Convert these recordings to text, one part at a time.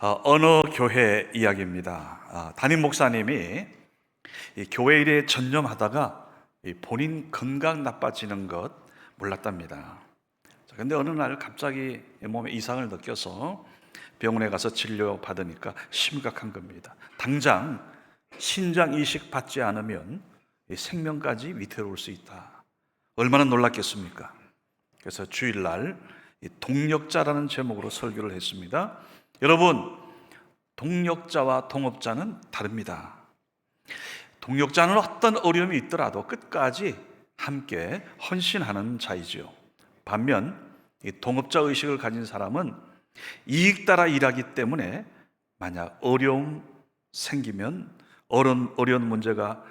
어느 교회 이야기입니다. 담임 목사님이 이 교회 일에 전념하다가 본인 건강 나빠지는 것 몰랐답니다. 그런데 어느 날 갑자기 몸에 이상을 느껴서 병원에 가서 진료 받으니까 심각한 겁니다. 당장 신장 이식 받지 않으면 생명까지 위태로울 수 있다. 얼마나 놀랐겠습니까? 그래서 주일날 동력자라는 제목으로 설교를 했습니다. 여러분, 동력자와 동업자는 다릅니다. 동력자는 어떤 어려움이 있더라도 끝까지 함께 헌신하는 자이지요. 반면 이 동업자 의식을 가진 사람은 이익 따라 일하기 때문에 만약 어려움 생기면 어려운 문제가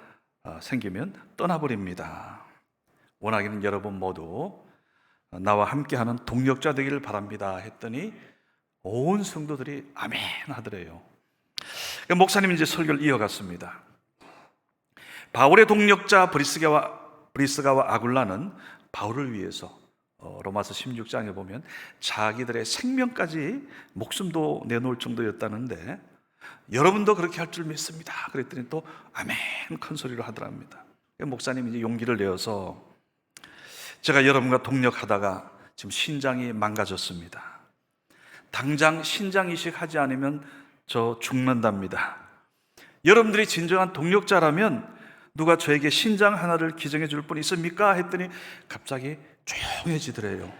생기면 떠나버립니다. 원하기는 여러분 모두 나와 함께하는 동력자 되기를 바랍니다 했더니 온 성도들이 아멘 하더래요. 목사님이 이제 설교를 이어갔습니다. 바울의 동력자 브리스가와 아굴라는 바울을 위해서 로마서 16장에 보면 자기들의 생명까지 목숨도 내놓을 정도였다는데 여러분도 그렇게 할 줄 믿습니다. 그랬더니 또 아멘 큰 소리로 하더랍니다. 목사님이 이제 용기를 내어서 제가 여러분과 동력하다가 지금 신장이 망가졌습니다. 당장 신장 이식하지 않으면 저 죽는답니다. 여러분들이 진정한 동력자라면 누가 저에게 신장 하나를 기증해 줄 분 있습니까? 했더니 갑자기 조용해지더래요.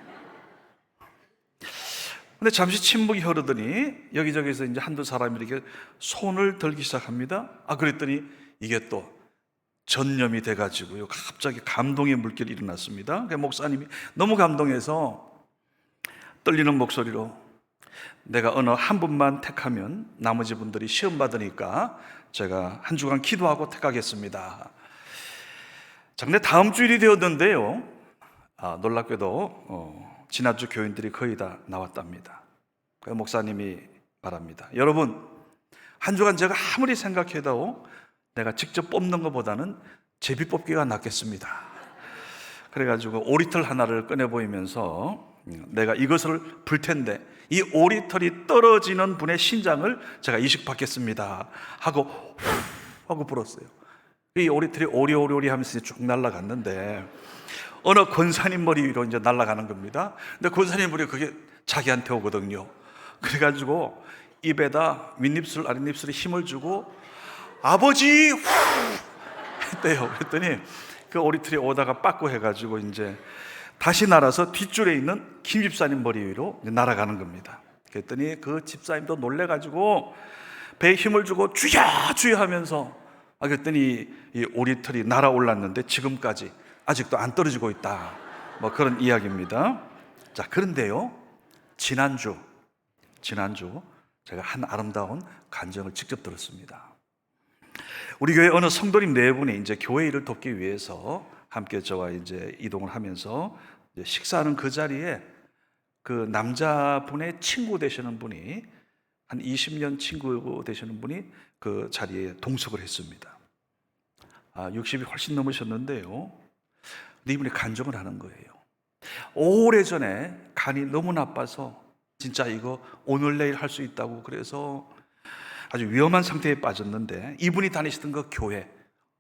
근데 잠시 침묵이 흐르더니 여기저기서 이제 한두 사람이 이렇게 손을 들기 시작합니다. 그랬더니 이게 또 전염이 돼가지고요. 갑자기 감동의 물결이 일어났습니다. 목사님이 너무 감동해서 떨리는 목소리로 내가 어느 한 분만 택하면 나머지 분들이 시험 받으니까 제가 한 주간 기도하고 택하겠습니다. 자, 근데 다음 주일이 되었는데요. 놀랍게도 지난주 교인들이 거의 다 나왔답니다. 목사님이 말합니다. 여러분, 한 주간 제가 아무리 생각해도 내가 직접 뽑는 것보다는 제비 뽑기가 낫겠습니다. 그래가지고 오리털 하나를 꺼내 보이면서 내가 이것을 불 텐데 이 오리털이 떨어지는 분의 신장을 제가 이식받겠습니다 하고 후 하고 불었어요. 이 오리털이 오리오리 하면서 쭉 날아갔는데 어느 권사님 머리 위로 이제 날아가는 겁니다. 근데 권사님 머리 그게 자기한테 오거든요. 그래가지고 입에다 윗입술 아랫입술에 힘을 주고 아버지 후 했대요. 그랬더니 그 오리털이 오다가 빠꾸 해가지고 이제 다시 날아서 뒷줄에 있는 김 집사님 머리 위로 날아가는 겁니다. 그랬더니 그 집사님도 놀래가지고 배에 힘을 주고 주여 주여 하면서 그랬더니 이 오리털이 날아올랐는데 지금까지 아직도 안 떨어지고 있다. 뭐 그런 이야기입니다. 자, 그런데요, 지난주 제가 한 아름다운 간증을 직접 들었습니다. 우리 교회 어느 성도님 네 분이 이제 교회 일을 돕기 위해서 함께 저와 이제 이동을 하면서 이제 식사하는 그 자리에 그 남자분의 친구 되시는 분이 한 20년 친구 되시는 분이 그 자리에 동석을 했습니다. 60이 훨씬 넘으셨는데요. 이분이 간증을 하는 거예요. 오래전에 간이 너무 나빠서 진짜 이거 오늘 내일 할 수 있다고 그래서 아주 위험한 상태에 빠졌는데 이분이 다니시던 그 교회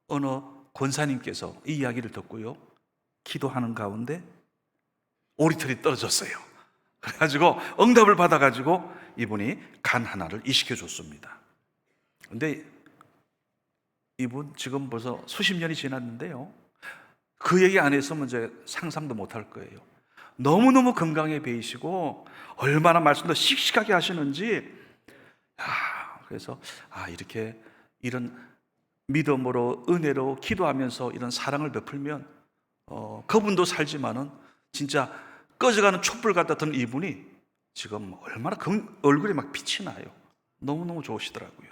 어느 권사님께서 이 이야기를 듣고요, 기도하는 가운데 오리털이 떨어졌어요. 그래가지고 응답을 받아가지고 이분이 간 하나를 이식해 줬습니다. 근데 이분 지금 벌써 수십 년이 지났는데요, 그 얘기 안 했으면 이제 상상도 못할 거예요. 너무너무 건강해 보이시고 얼마나 말씀도 씩씩하게 하시는지, 그래서 이렇게 이런 믿음으로 은혜로 기도하면서 이런 사랑을 베풀면 그분도 살지만은 진짜 꺼져가는 촛불 같았던 이분이 지금 얼마나 얼굴에 막 빛이 나요. 너무너무 좋으시더라고요.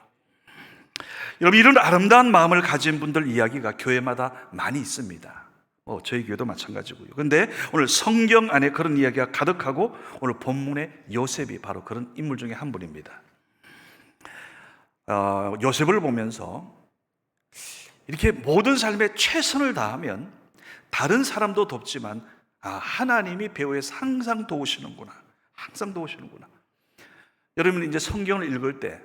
여러분, 이런 아름다운 마음을 가진 분들 이야기가 교회마다 많이 있습니다. 저희 교회도 마찬가지고요. 그런데 오늘 성경 안에 그런 이야기가 가득하고 오늘 본문의 요셉이 바로 그런 인물 중에 한 분입니다. 요셉을 보면서 이렇게 모든 삶에 최선을 다하면 다른 사람도 돕지만 하나님이 배후에서 항상 도우시는구나. 여러분 이제 성경을 읽을 때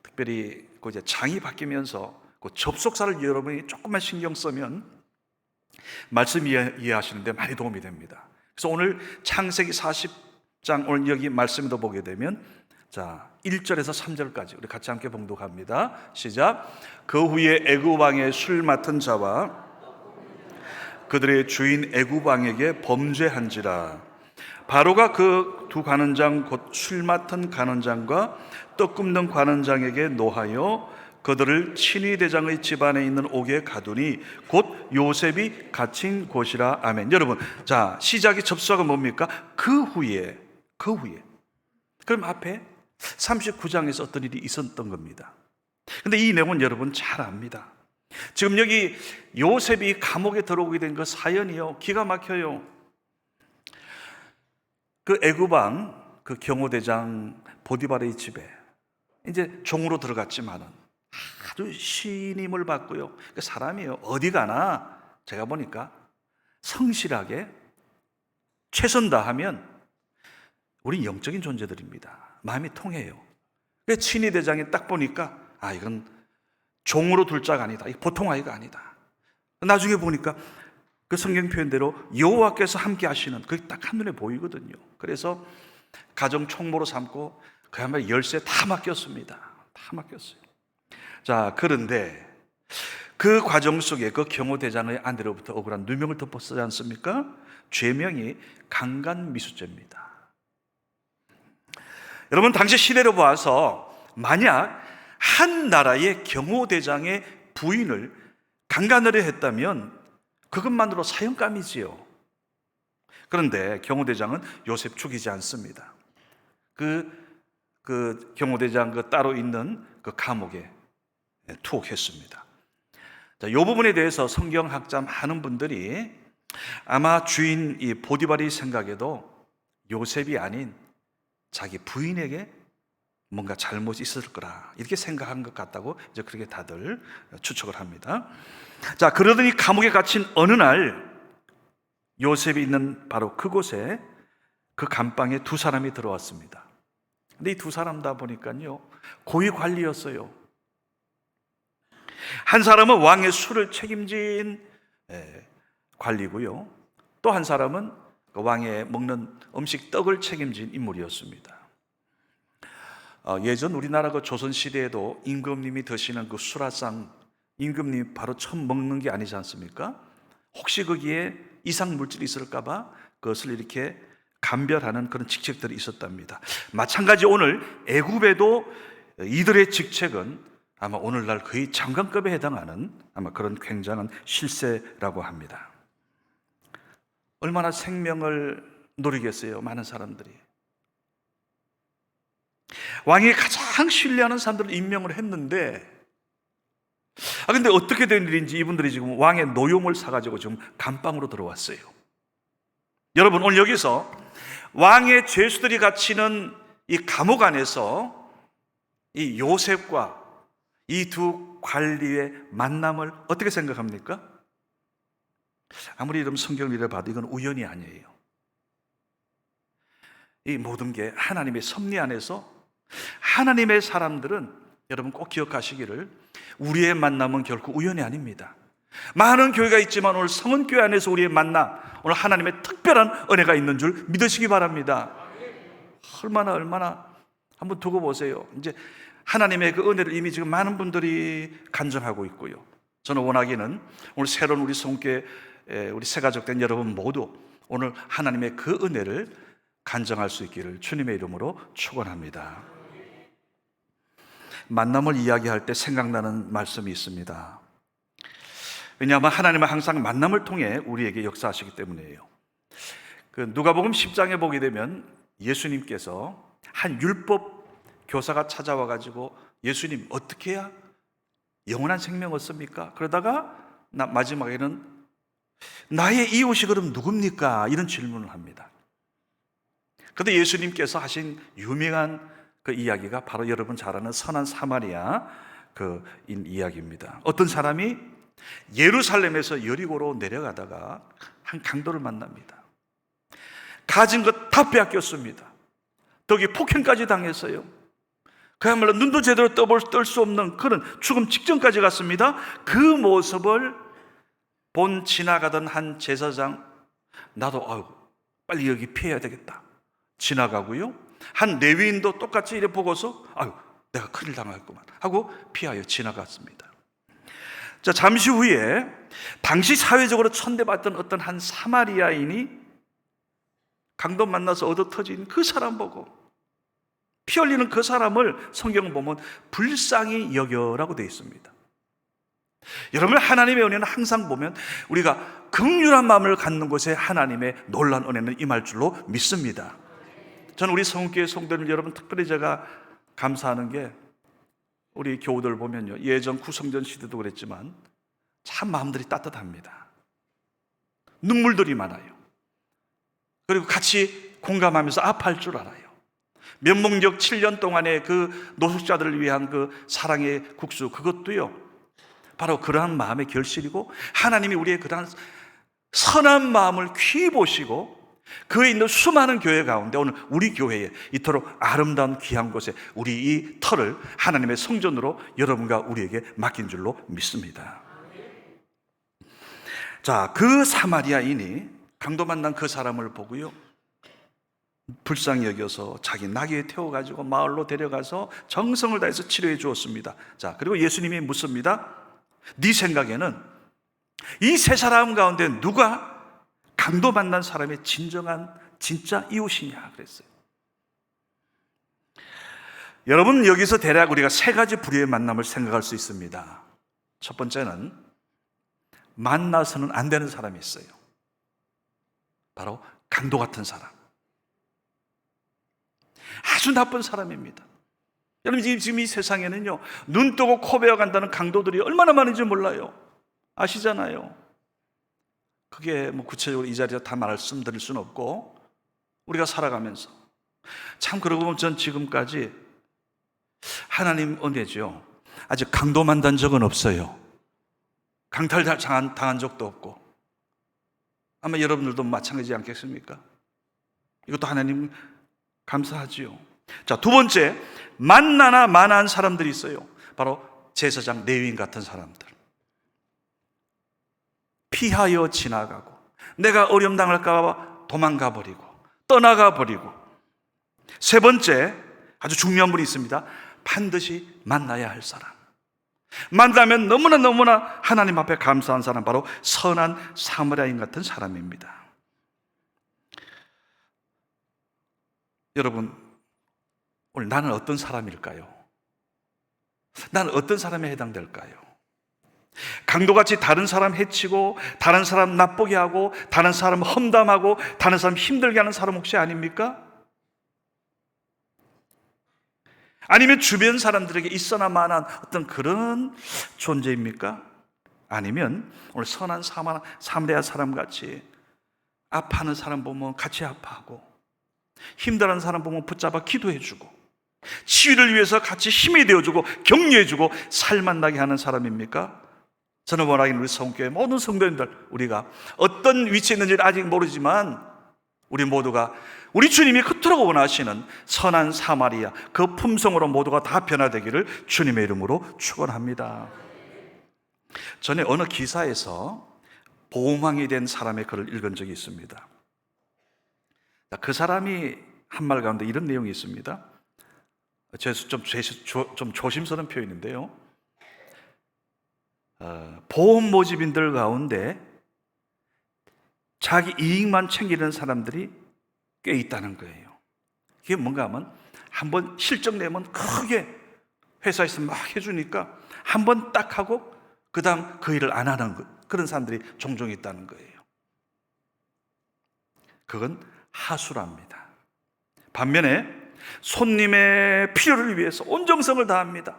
특별히 그 이제 장이 바뀌면서 그 접속사를 여러분이 조금만 신경 쓰면 말씀 이해하시는데 많이 도움이 됩니다. 그래서 오늘 창세기 40장 오늘 여기 말씀도 보게 되면 자 1절에서 3절까지 우리 같이 함께 봉독합니다. 시작. 그 후에 애굽 왕의 술 맡은 자와 그들의 주인 애굽 왕에게 범죄한지라. 바로가 그 두 관원장 곧 술 맡은 관원장과 떡 굽는 관원장에게 노하여 그들을 친위 대장의 집안에 있는 옥에 가두니 곧 요셉이 갇힌 곳이라. 아멘. 여러분, 자 시작이 접수가 뭡니까? 그 후에 그럼 앞에 39장에서 어떤 일이 있었던 겁니다. 근데 이 내용은 여러분 잘 압니다. 지금 여기 요셉이 감옥에 들어오게 된 그 사연이요 기가 막혀요. 그 애굽 왕 그 경호대장 보디발의 집에 이제 종으로 들어갔지만은 아주 신임을 받고요. 그 사람이요 어디 가나 제가 보니까 성실하게 최선 다하면 우리 영적인 존재들입니다. 마음이 통해요. 그 친위 대장이 딱 보니까 아 이건 종으로 둘 자가 아니다. 보통 아이가 아니다. 나중에 보니까 그 성경 표현대로 여호와께서 함께 하시는 그게 딱 한눈에 보이거든요. 그래서 가정 총무로 삼고 그야말로 열쇠 다 맡겼습니다. 다 맡겼어요. 자, 그런데 그 과정 속에 그 경호대장의 아내로부터 억울한 누명을 덮었지 않습니까? 죄명이 강간미수죄입니다. 여러분 당시 시대로 봐서 만약 한 나라의 경호대장의 부인을 강간을 했다면 그것만으로 사형감이지요. 그런데 경호대장은 요셉 죽이지 않습니다. 그 경호대장 그 따로 있는 그 감옥에 투옥했습니다. 자, 이 부분에 대해서 성경학자 많은 분들이 아마 주인 이 보디발이 생각에도 요셉이 아닌 자기 부인에게 뭔가 잘못이 있을 거라 이렇게 생각한 것 같다고 이제 그렇게 다들 추측을 합니다. 자, 그러더니 감옥에 갇힌 어느 날 요셉이 있는 바로 그곳에 그 감방에 두 사람이 들어왔습니다. 근데 이 두 사람 다 보니까요 고위 관리였어요. 한 사람은 왕의 술을 책임진 관리고요. 또 한 사람은 그 왕의 먹는 음식 떡을 책임진 인물이었습니다. 예전 우리나라 그 조선 시대에도 임금님이 드시는 그 수라상 임금님이 바로 처음 먹는 게 아니지 않습니까? 혹시 거기에 이상 물질이 있을까봐 그것을 이렇게 감별하는 그런 직책들이 있었답니다. 마찬가지 오늘 애굽에도 이들의 직책은 아마 오늘날 거의 장관급에 해당하는 아마 그런 굉장한 실세라고 합니다. 얼마나 생명을 노리겠어요, 많은 사람들이. 왕이 가장 신뢰하는 사람들을 임명을 했는데 근데 어떻게 된 일인지 이분들이 지금 왕의 노용을 사가지고 지금 감방으로 들어왔어요. 여러분 오늘 여기서 왕의 죄수들이 갇히는 이 감옥 안에서 이 요셉과 이 두 관리의 만남을 어떻게 생각합니까? 아무리 이런 성경을 읽어봐도 이건 우연이 아니에요. 이 모든 게 하나님의 섭리 안에서 하나님의 사람들은 여러분 꼭 기억하시기를 우리의 만남은 결코 우연이 아닙니다. 많은 교회가 있지만 오늘 성은교회 안에서 우리의 만남 오늘 하나님의 특별한 은혜가 있는 줄 믿으시기 바랍니다. 얼마나 한번 두고 보세요. 이제 하나님의 그 은혜를 이미 지금 많은 분들이 간증하고 있고요. 저는 원하기는 오늘 새로운 우리 성교회 우리 새가족된 여러분 모두 오늘 하나님의 그 은혜를 간증할 수 있기를 주님의 이름으로 축원합니다. 만남을 이야기할 때 생각나는 말씀이 있습니다. 왜냐하면 하나님은 항상 만남을 통해 우리에게 역사하시기 때문이에요. 그 누가복음 10장에 보게 되면 예수님께서 한 율법 교사가 찾아와 가지고 예수님 어떻게 해야 영원한 생명 얻습니까? 그러다가 마지막에는 나의 이웃이 그럼 누굽니까? 이런 질문을 합니다. 그런데 예수님께서 하신 유명한 그 이야기가 바로 여러분 잘 아는 선한 사마리아 그 이야기입니다. 어떤 사람이 예루살렘에서 여리고로 내려가다가 한 강도를 만납니다. 가진 것 다 빼앗겼습니다. 거기 폭행까지 당했어요. 그야말로 눈도 제대로 뜰 수 없는 그런 죽음 직전까지 갔습니다. 그 모습을 본 지나가던 한 제사장, 나도 빨리 여기 피해야 되겠다 지나가고요, 한 레위인도 똑같이 이래 보고서 내가 큰일 당하겠구만 하고 피하여 지나갔습니다. 자, 잠시 후에 당시 사회적으로 천대받던 어떤 한 사마리아인이 강도 만나서 얻어 터진 그 사람 보고, 피 흘리는 그 사람을 성경을 보면 불쌍히 여겨라고 되어 있습니다. 여러분, 하나님의 은혜는 항상 보면 우리가 긍휼한 마음을 갖는 곳에 하나님의 놀라운 은혜는 임할 줄로 믿습니다. 저는 우리 성교회 성도들 여러분, 특별히 제가 감사하는 게 우리 교우들 보면요, 예전 구성전 시대도 그랬지만 참 마음들이 따뜻합니다. 눈물들이 많아요. 그리고 같이 공감하면서 아파할 줄 알아요. 면목역 7년 동안의 그 노숙자들을 위한 그 사랑의 국수, 그것도요 바로 그러한 마음의 결실이고, 하나님이 우리의 그러한 선한 마음을 귀히 보시고 그에 있는 수많은 교회 가운데 오늘 우리 교회에 이토록 아름다운 귀한 곳에 우리 이 터를 하나님의 성전으로 여러분과 우리에게 맡긴 줄로 믿습니다. 자, 그 사마리아인이 강도 만난 그 사람을 보고요, 불쌍히 여겨서 자기 나귀에 태워가지고 마을로 데려가서 정성을 다해서 치료해 주었습니다. 자, 그리고 예수님이 묻습니다. 네 생각에는 이 세 사람 가운데 누가 강도 만난 사람의 진짜 이웃이냐 그랬어요. 여러분, 여기서 대략 우리가 세 가지 부류의 만남을 생각할 수 있습니다. 첫 번째는 만나서는 안 되는 사람이 있어요. 바로 강도 같은 사람, 아주 나쁜 사람입니다. 여러분, 지금 이 세상에는요, 눈 뜨고 코 베어 간다는 강도들이 얼마나 많은지 몰라요. 아시잖아요. 그게 구체적으로 이 자리에서 다 말씀드릴 수는 없고, 우리가 살아가면서 참 그러고 보면 전 지금까지 하나님 은혜죠, 아직 강도 만난 적은 없어요. 강탈 당한 적도 없고, 아마 여러분들도 마찬가지지 않겠습니까? 이것도 하나님 감사하지요. 자, 두 번째, 만나나 마나한 사람들이 있어요. 바로 제사장, 레위인 같은 사람들. 피하여 지나가고, 내가 어려움 당할까 봐 도망가 버리고 떠나가 버리고. 세 번째, 아주 중요한 분이 있습니다. 반드시 만나야 할 사람, 만나면 너무나 하나님 앞에 감사한 사람, 바로 선한 사마리아인 같은 사람입니다. 여러분, 오늘 나는 어떤 사람일까요? 나는 어떤 사람에 해당될까요? 강도같이 다른 사람 해치고, 다른 사람 나쁘게 하고, 다른 사람 험담하고, 다른 사람 힘들게 하는 사람 혹시 아닙니까? 아니면 주변 사람들에게 있어나 마나한 어떤 그런 존재입니까? 아니면 오늘 선한 사마리아 사람같이 아파하는 사람 보면 같이 아파하고, 힘들어하는 사람 보면 붙잡아 기도해주고, 치유를 위해서 같이 힘이 되어주고 격려해주고 살만나게 하는 사람입니까? 저는 원하기는 우리 성교회 모든 성도님들, 우리가 어떤 위치에 있는지는 아직 모르지만 우리 모두가 우리 주님이 그토록 원하시는 선한 사마리아, 그 품성으로 모두가 다 변화되기를 주님의 이름으로 축원합니다. 전에 어느 기사에서 보호망이 된 사람의 글을 읽은 적이 있습니다. 그 사람이 한 말 가운데 이런 내용이 있습니다. 좀 조심스러운 표현인데요, 보험 모집인들 가운데 자기 이익만 챙기는 사람들이 꽤 있다는 거예요. 그게 뭔가 하면 한번 실적 내면 크게 회사에서 막 해주니까 한번 딱 하고 그 다음 그 일을 안 하는 그런 사람들이 종종 있다는 거예요. 그건 하수랍니다. 반면에 손님의 필요를 위해서 온 정성을 다합니다.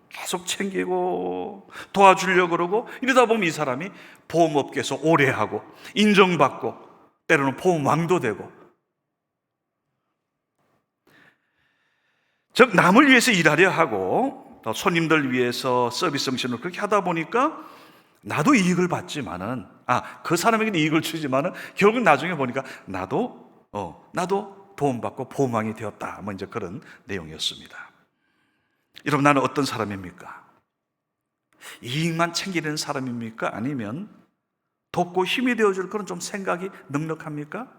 계속 챙기고 도와주려고 그러고, 이러다 보면 이 사람이 보험업계에서 오래 하고 인정받고 때로는 보험왕도 되고, 즉 남을 위해서 일하려 하고 손님들 위해서 서비스 정신을 그렇게 하다 보니까 나도 이익을 받지만은, 그 사람에게는 이익을 주지만은 결국 나중에 보니까 나도 보험받고 보험왕이 되었다, 이제 그런 내용이었습니다. 여러분, 나는 어떤 사람입니까? 이익만 챙기는 사람입니까? 아니면 돕고 힘이 되어줄 그런 좀 생각이 넉넉합니까?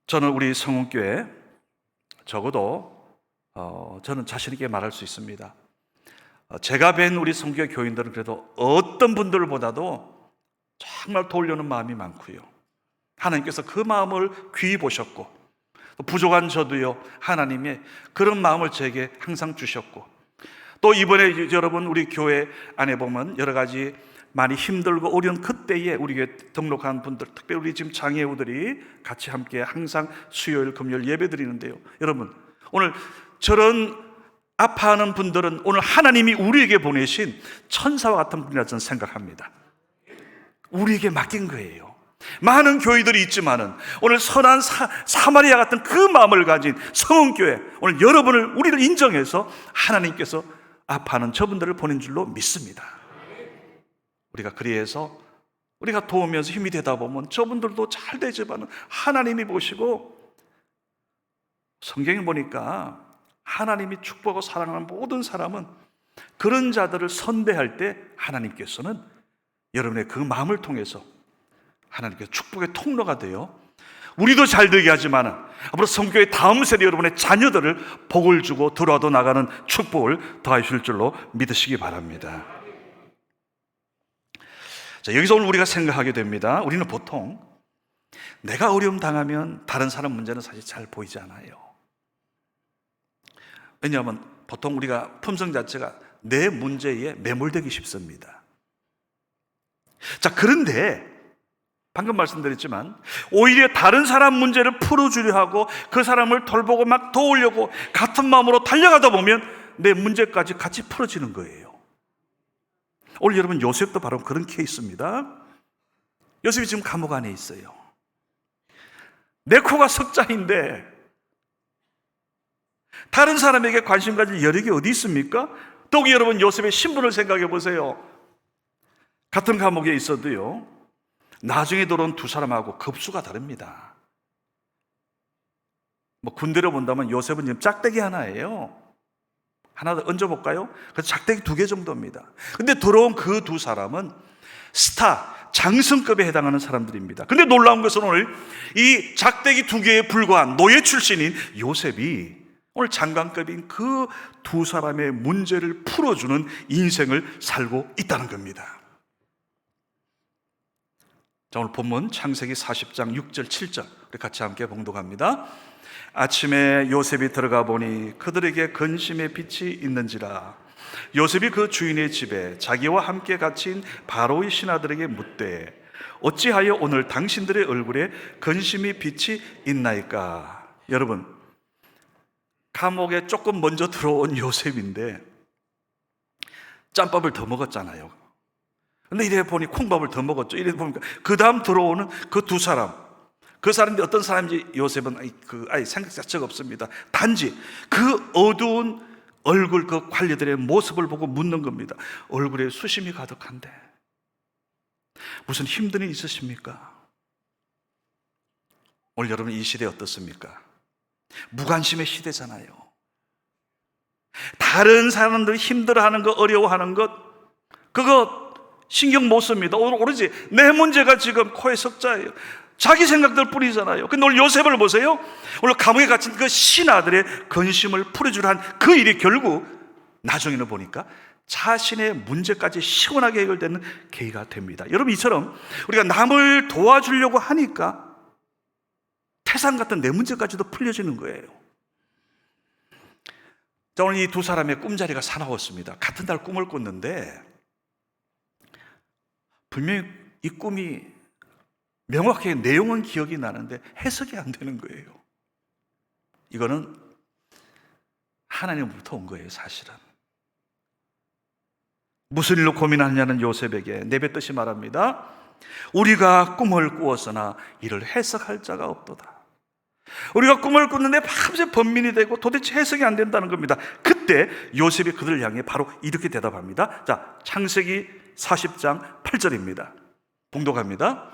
저는 우리 성훈교회 적어도 저는 자신 있게 말할 수 있습니다. 제가 뵌 우리 성교회 교인들은 그래도 어떤 분들보다도 정말 도우려는 마음이 많고요. 하나님께서 그 마음을 귀히 보셨고, 부족한 저도요, 하나님의 그런 마음을 제게 항상 주셨고, 또 이번에 여러분 우리 교회 안에 보면 여러 가지 많이 힘들고 어려운 그때에 우리 교회 등록한 분들, 특별히 우리 지금 장애우들이 같이 함께 항상 수요일 금요일 예배 드리는데요, 여러분 오늘 저런 아파하는 분들은 오늘 하나님이 우리에게 보내신 천사와 같은 분이라 저는 생각합니다. 우리에게 맡긴 거예요. 많은 교회들이 있지만은 오늘 선한 사마리아 같은 그 마음을 가진 성은교회, 오늘 여러분을, 우리를 인정해서 하나님께서 아파하는 저분들을 보낸 줄로 믿습니다. 우리가 그리해서 우리가 도우면서 힘이 되다 보면 저분들도 잘 되지만은 하나님이 보시고, 성경에 보니까 하나님이 축복하고 사랑하는 모든 사람은 그런 자들을 선대할 때 하나님께서는 여러분의 그 마음을 통해서 하나님께서 축복의 통로가 되어 우리도 잘 되게 하지만 앞으로 성교의 다음 세대 여러분의 자녀들을 복을 주고 들어와도 나가는 축복을 더하실 줄로 믿으시기 바랍니다. 자, 여기서 오늘 우리가 생각하게 됩니다. 우리는 보통 내가 어려움 당하면 다른 사람 문제는 사실 잘 보이지 않아요. 왜냐하면 보통 우리가 품성 자체가 내 문제에 매몰되기 쉽습니다. 자, 그런데 방금 말씀드렸지만 오히려 다른 사람 문제를 풀어주려 하고 그 사람을 돌보고 막 도우려고 같은 마음으로 달려가다 보면 내 문제까지 같이 풀어지는 거예요. 오늘 여러분, 요셉도 바로 그런 케이스입니다. 요셉이 지금 감옥 안에 있어요. 내 코가 석자인데 다른 사람에게 관심 가질 여력이 어디 있습니까? 더욱이 여러분, 요셉의 신분을 생각해 보세요. 같은 감옥에 있어도요, 나중에 들어온 두 사람하고 급수가 다릅니다. 뭐 군대로 본다면 요셉은 지금 짝대기 하나예요. 하나 더 얹어볼까요? 그래서 짝대기 2개 정도입니다. 근데 들어온 그 두 사람은 스타, 장성급에 해당하는 사람들입니다. 근데 놀라운 것은 오늘 이 짝대기 2개에 불과한 노예 출신인 요셉이 오늘 장관급인 그 두 사람의 문제를 풀어주는 인생을 살고 있다는 겁니다. 자, 오늘 본문 창세기 40장 6절 7절 우리 같이 함께 봉독합니다. 아침에 요셉이 들어가 보니 그들에게 근심의 빛이 있는지라. 요셉이 그 주인의 집에 자기와 함께 갇힌 바로의 신하들에게 묻되 어찌하여 오늘 당신들의 얼굴에 근심의 빛이 있나이까. 여러분, 감옥에 조금 먼저 들어온 요셉인데 짬밥을 더 먹었잖아요. 근데 이래 보니 콩밥을 더 먹었죠. 이래 보니까 그 다음 들어오는 그 두 사람, 그 사람이 어떤 사람인지 요셉은 생각 자체가 없습니다. 단지 그 어두운 얼굴, 그 관리들의 모습을 보고 묻는 겁니다. 얼굴에 수심이 가득한데 무슨 힘든 일 있으십니까? 오늘 여러분, 이 시대 어떻습니까? 무관심의 시대잖아요. 다른 사람들이 힘들어하는 것, 어려워하는 것, 그거 신경 못 씁니다. 오로지 내 문제가 지금 코에 석자예요. 자기 생각들 뿐이잖아요. 근데 오늘 요셉을 보세요. 오늘 감옥에 갇힌 그 신하들의 근심을 풀어주려 한 그 일이 결국 나중에는 보니까 자신의 문제까지 시원하게 해결되는 계기가 됩니다. 여러분, 이처럼 우리가 남을 도와주려고 하니까 태산 같은 내 문제까지도 풀려지는 거예요. 자, 오늘 이 두 사람의 꿈자리가 사나웠습니다. 같은 날 꿈을 꿨는데 분명히 이 꿈이 명확하게 내용은 기억이 나는데 해석이 안 되는 거예요. 이거는 하나님으로부터 온 거예요, 사실은. 무슨 일로 고민하냐는 요셉에게 내뱉듯이 말합니다. 우리가 꿈을 꾸었으나 이를 해석할 자가 없도다. 우리가 꿈을 꿨는데 밤새 번민이 되고 도대체 해석이 안 된다는 겁니다. 그때 요셉이 그들을 향해 바로 이렇게 대답합니다. 자, 창세기 40장 8절입니다. 봉독합니다.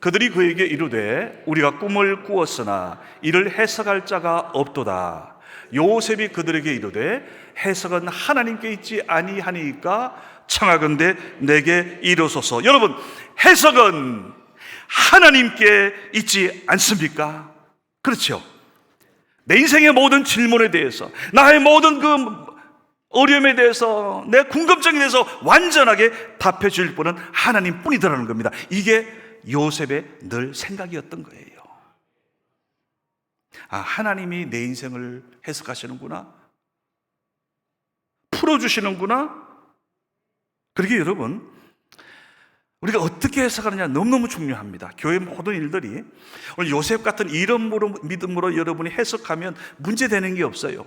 그들이 그에게 이르되 우리가 꿈을 꾸었으나 이를 해석할 자가 없도다. 요셉이 그들에게 이르되 해석은 하나님께 있지 아니하니까 청하건대 내게 이르소서. 여러분, 해석은 하나님께 있지 않습니까? 그렇죠? 내 인생의 모든 질문에 대해서, 나의 모든 그 어려움에 대해서, 내 궁금증에 대해서 완전하게 답해 줄 분은 하나님뿐이더라는 겁니다. 이게 요셉의 늘 생각이었던 거예요. 아, 하나님이 내 인생을 해석하시는구나, 풀어주시는구나. 그러게 여러분, 우리가 어떻게 해석하느냐 너무너무 중요합니다. 교회 모든 일들이 오늘 요셉 같은 이런 믿음으로 여러분이 해석하면 문제되는 게 없어요.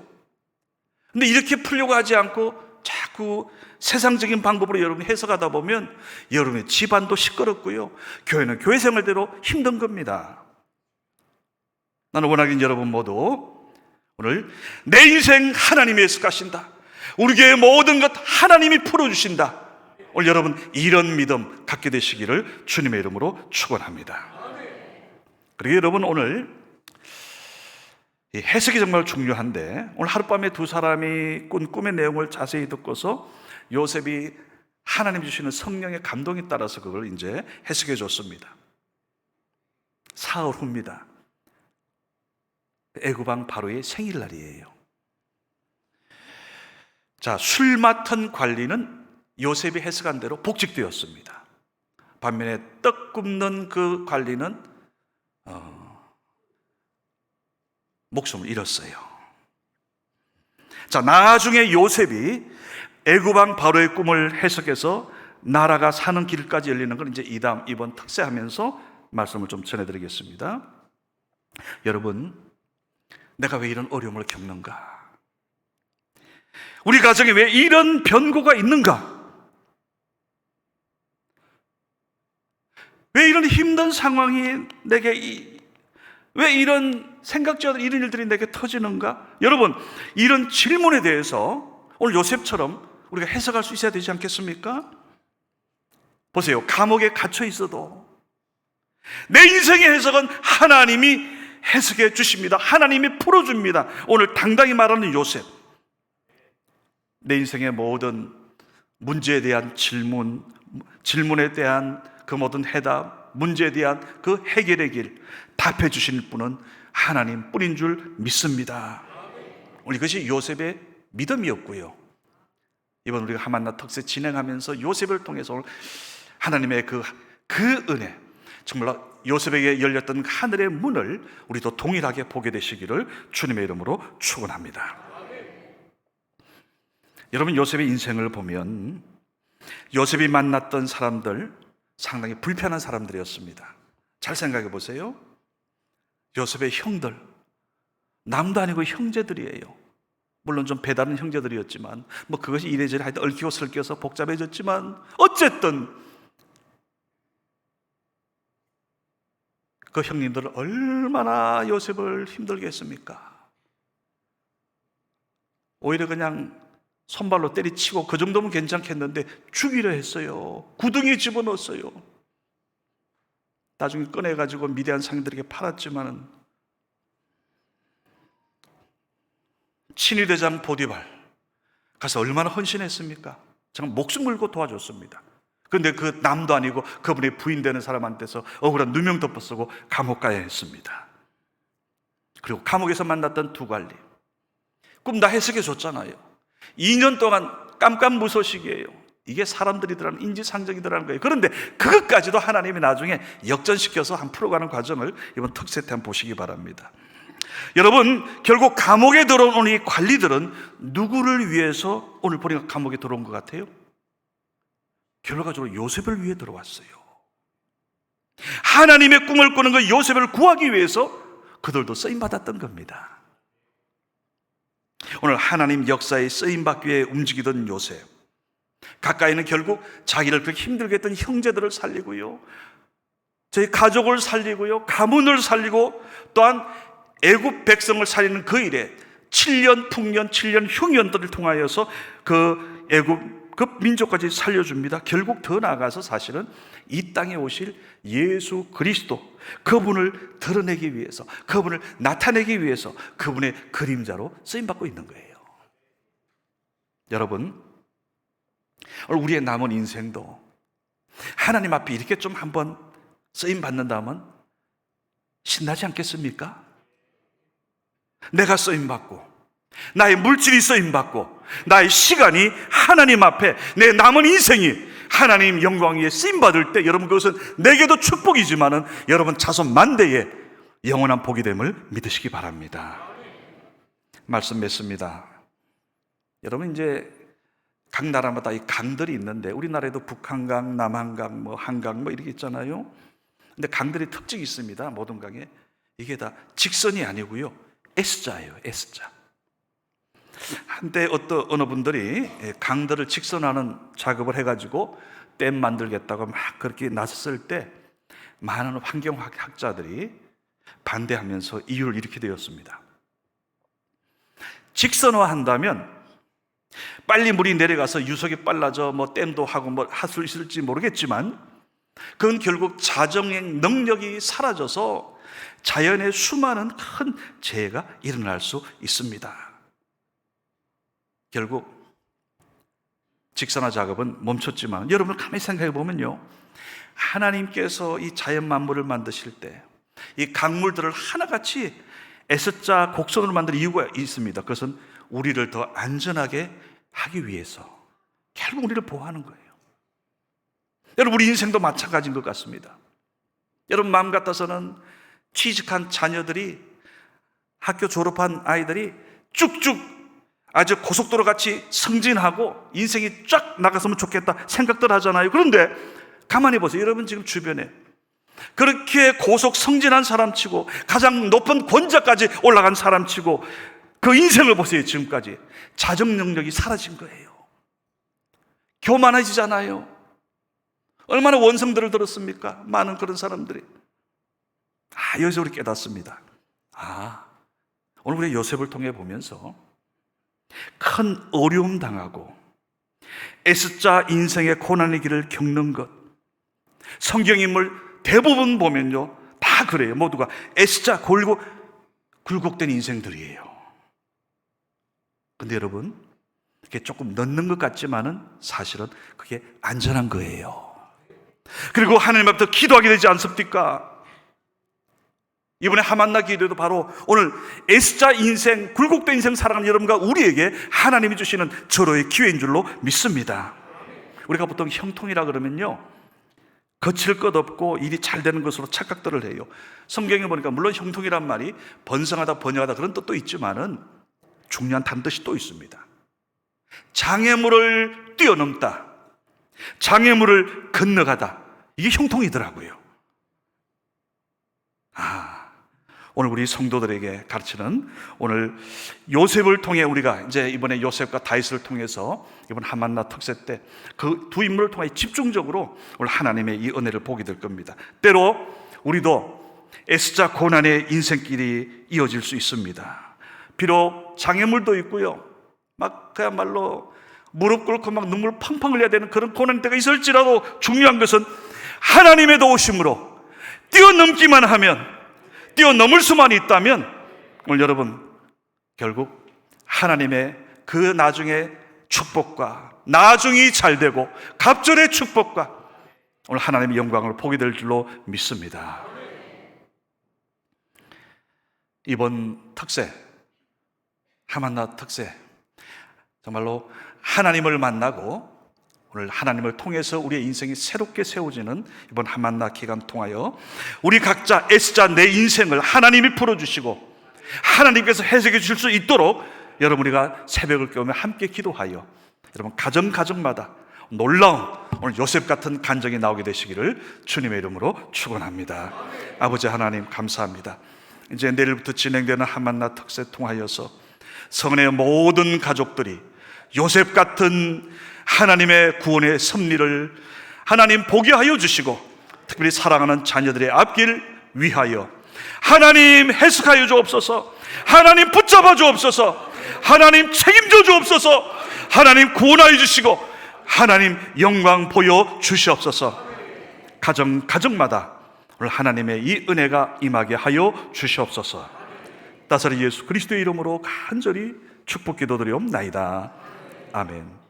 근데 이렇게 풀려고 하지 않고 자꾸 세상적인 방법으로 여러분이 해석하다 보면 여러분의 집안도 시끄럽고요, 교회는 교회 생활대로 힘든 겁니다. 나는 원하긴 여러분 모두 오늘 내 인생 하나님이 해석하신다, 우리 교회의 모든 것 하나님이 풀어주신다, 오늘 여러분 이런 믿음 갖게 되시기를 주님의 이름으로 축원합니다. 그리고 여러분, 오늘 이 해석이 정말 중요한데, 오늘 하룻밤에 두 사람이 꾼 꿈의 내용을 자세히 듣고서 요셉이 하나님 주시는 성령의 감동에 따라서 그걸 이제 해석해 줬습니다. 사흘 후입니다. 애굽왕 바로의 생일날이에요. 자, 술 맡은 관리는 요셉이 해석한 대로 복직되었습니다. 반면에 떡 굽는 그 관리는 목숨을 잃었어요. 자, 나중에 요셉이 애굽왕 바로의 꿈을 해석해서 나라가 사는 길까지 열리는 걸 이제 이번 특세하면서 말씀을 좀 전해드리겠습니다. 여러분, 내가 왜 이런 어려움을 겪는가? 우리 가정에 왜 이런 변고가 있는가? 왜 이런 힘든 상황이 내게, 왜 이런 생각지 않은 이런 일들이 내게 터지는가? 여러분, 이런 질문에 대해서 오늘 요셉처럼 우리가 해석할 수 있어야 되지 않겠습니까? 보세요, 감옥에 갇혀 있어도 내 인생의 해석은 하나님이 해석해 주십니다. 하나님이 풀어줍니다. 오늘 당당히 말하는 요셉, 내 인생의 모든 문제에 대한 질문에 대한 그 모든 해답, 문제에 대한 그 해결의 길 답해 주실 분은 하나님뿐인 줄 믿습니다. 오늘 이것이 요셉의 믿음이었고요, 이번 우리가 하만나 특세 진행하면서 요셉을 통해서 오늘 하나님의 그 은혜, 정말 요셉에게 열렸던 하늘의 문을 우리도 동일하게 보게 되시기를 주님의 이름으로 축원합니다. 여러분, 요셉의 인생을 보면 요셉이 만났던 사람들 상당히 불편한 사람들이었습니다. 잘 생각해 보세요. 요셉의 형들, 남도 아니고 형제들이에요. 물론 좀 배다른 형제들이었지만 뭐 그것이 이래저래 하여튼 얽히고 설켜서 복잡해졌지만 어쨌든 그 형님들은 얼마나 요셉을 힘들게 했습니까? 오히려 그냥 손발로 때리치고 그 정도면 괜찮겠는데 죽이려 했어요. 구덩이에 집어넣었어요. 나중에 꺼내가지고 미디안 상인들에게 팔았지만은 친위대장 보디발 가서 얼마나 헌신했습니까? 정말 목숨 걸고 도와줬습니다. 그런데 그 남도 아니고 그분의 부인 되는 사람한테서 억울한 누명 덮어쓰고 감옥 가야 했습니다. 그리고 감옥에서 만났던 두 관리, 꿈 다 해석해 줬잖아요. 2년 동안 깜깜무소식이에요. 이게 사람들이더라는 인지상정이더라는 거예요. 그런데 그것까지도 하나님이 나중에 역전시켜서 한 풀어가는 과정을 이번 특세 때 한번 보시기 바랍니다. 여러분, 결국 감옥에 들어온 이 관리들은 누구를 위해서 오늘 보니까 감옥에 들어온 것 같아요? 결과적으로 요셉을 위해 들어왔어요. 하나님의 꿈을 꾸는 그 요셉을 구하기 위해서 그들도 쓰임받았던 겁니다. 오늘 하나님 역사에 쓰임받기 위해 움직이던 요셉, 가까이는 결국 자기를 그렇게 힘들게 했던 형제들을 살리고요, 저희 가족을 살리고요, 가문을 살리고 또한 애굽 백성을 살리는 그 일에 7년 풍년, 7년 흉년들을 통하여서 그 애굽 그 민족까지 살려줍니다. 결국 더 나아가서 사실은 이 땅에 오실 예수 그리스도, 그분을 드러내기 위해서, 그분을 나타내기 위해서 그분의 그림자로 쓰임받고 있는 거예요. 여러분, 우리의 남은 인생도 하나님 앞에 이렇게 좀 한번 쓰임받는다면 신나지 않겠습니까? 내가 쓰임받고, 나의 물질이 쓰임받고, 나의 시간이 하나님 앞에, 내 남은 인생이 하나님 영광 위에 쓰임받을 때, 여러분, 그것은 내게도 축복이지만은 여러분 자손 만대의 영원한 복이 됨을 믿으시기 바랍니다. 말씀 맺습니다. 여러분, 이제 각 나라마다 이 강들이 있는데, 우리나라에도 북한강, 남한강, 한강 이렇게 있잖아요. 근데 강들이 특징이 있습니다. 모든 강에 이게 다 직선이 아니고요, S자예요. S자. 한때 어느 분들이 강들을 직선하는 작업을 해가지고 댐 만들겠다고 막 그렇게 나섰을 때 많은 환경학자들이 반대하면서 이유를 이렇게 되었습니다. 직선화한다면 빨리 물이 내려가서 유속이 빨라져 댐도 하고 할 수 있을지 모르겠지만, 그건 결국 자정의 능력이 사라져서 자연의 수많은 큰 재해가 일어날 수 있습니다. 결국 직선화 작업은 멈췄지만, 여러분 가만히 생각해 보면요, 하나님께서 이 자연 만물을 만드실 때 이 강물들을 하나같이 S자 곡선으로 만들 이유가 있습니다. 그것은 우리를 더 안전하게 하기 위해서, 결국 우리를 보호하는 거예요. 여러분, 우리 인생도 마찬가지인 것 같습니다. 여러분 마음 같아서는 취직한 자녀들이, 학교 졸업한 아이들이 쭉쭉 아주 고속도로 같이 승진하고 인생이 쫙 나갔으면 좋겠다 생각들 하잖아요. 그런데 가만히 보세요. 여러분 지금 주변에 그렇게 고속 승진한 사람치고 가장 높은 권자까지 올라간 사람치고 그 인생을 보세요. 지금까지 자정 능력이 사라진 거예요. 교만해지잖아요. 얼마나 원성들을 들었습니까? 많은 그런 사람들이. 여기서 우리 깨닫습니다. 오늘 우리 요셉을 통해 보면서 큰 어려움 당하고 S자 인생의 고난의 길을 겪는 것, 성경 인물 대부분 보면요 다 그래요. 모두가 S자 굴곡된 인생들이에요. 근데 여러분, 그게 조금 넣는 것 같지만은 사실은 그게 안전한 거예요. 그리고 하나님 앞에 기도하게 되지 않습니까? 이번에 하만나 기도도 바로 오늘 S자 인생, 굴곡된 인생 살아가는 여러분과 우리에게 하나님이 주시는 절호의 기회인 줄로 믿습니다. 우리가 보통 형통이라 그러면요, 거칠 것 없고 일이 잘 되는 것으로 착각들을 해요. 성경에 보니까 물론 형통이란 말이 번성하다, 번영하다 그런 뜻도 있지만은 중요한 단뜻이 또 있습니다. 장애물을 뛰어넘다, 장애물을 건너가다, 이게 형통이더라고요. 오늘 우리 성도들에게 가르치는 오늘 요셉을 통해 우리가 이제 이번에 요셉과 다윗을 통해서 이번 하만나 특세 때 그 두 인물을 통해 집중적으로 오늘 하나님의 이 은혜를 보게 될 겁니다. 때로 우리도 S자 고난의 인생길이 이어질 수 있습니다. 비록 장애물도 있고요, 막 그야말로 무릎 꿇고 막 눈물 펑펑 흘려야 되는 그런 고난 때가 있을지라도 중요한 것은 하나님의 도우심으로 뛰어넘기만 하면, 뛰어넘을 수만 있다면 오늘 여러분 결국 하나님의 그 나중에 축복과 나중이 잘되고 갑절의 축복과 오늘 하나님의 영광을 보게 될 줄로 믿습니다. 이번 특세, 하만나 특세, 정말로 하나님을 만나고 오늘 하나님을 통해서 우리의 인생이 새롭게 세워지는 이번 하만나 기간 통하여 우리 각자 S자 내 인생을 하나님이 풀어주시고 하나님께서 해석해 주실 수 있도록 여러분 우리가 새벽을 깨우며 함께 기도하여 여러분 가정마다 놀라운 오늘 요셉 같은 간증이 나오게 되시기를 주님의 이름으로 축원합니다. 아버지 하나님 감사합니다. 이제 내일부터 진행되는 하만나 특세 통하여서 성은의 모든 가족들이 요셉 같은 하나님의 구원의 섭리를 하나님 보게 하여 주시고 특별히 사랑하는 자녀들의 앞길 위하여 하나님 해석하여 주옵소서, 하나님 붙잡아 주옵소서, 하나님 책임져 주옵소서, 하나님 구원하여 주시고 하나님 영광 보여 주시옵소서. 가정마다 오늘 하나님의 이 은혜가 임하게 하여 주시옵소서. 나사렛 예수 그리스도의 이름으로 간절히 축복 기도드리옵나이다. 아멘.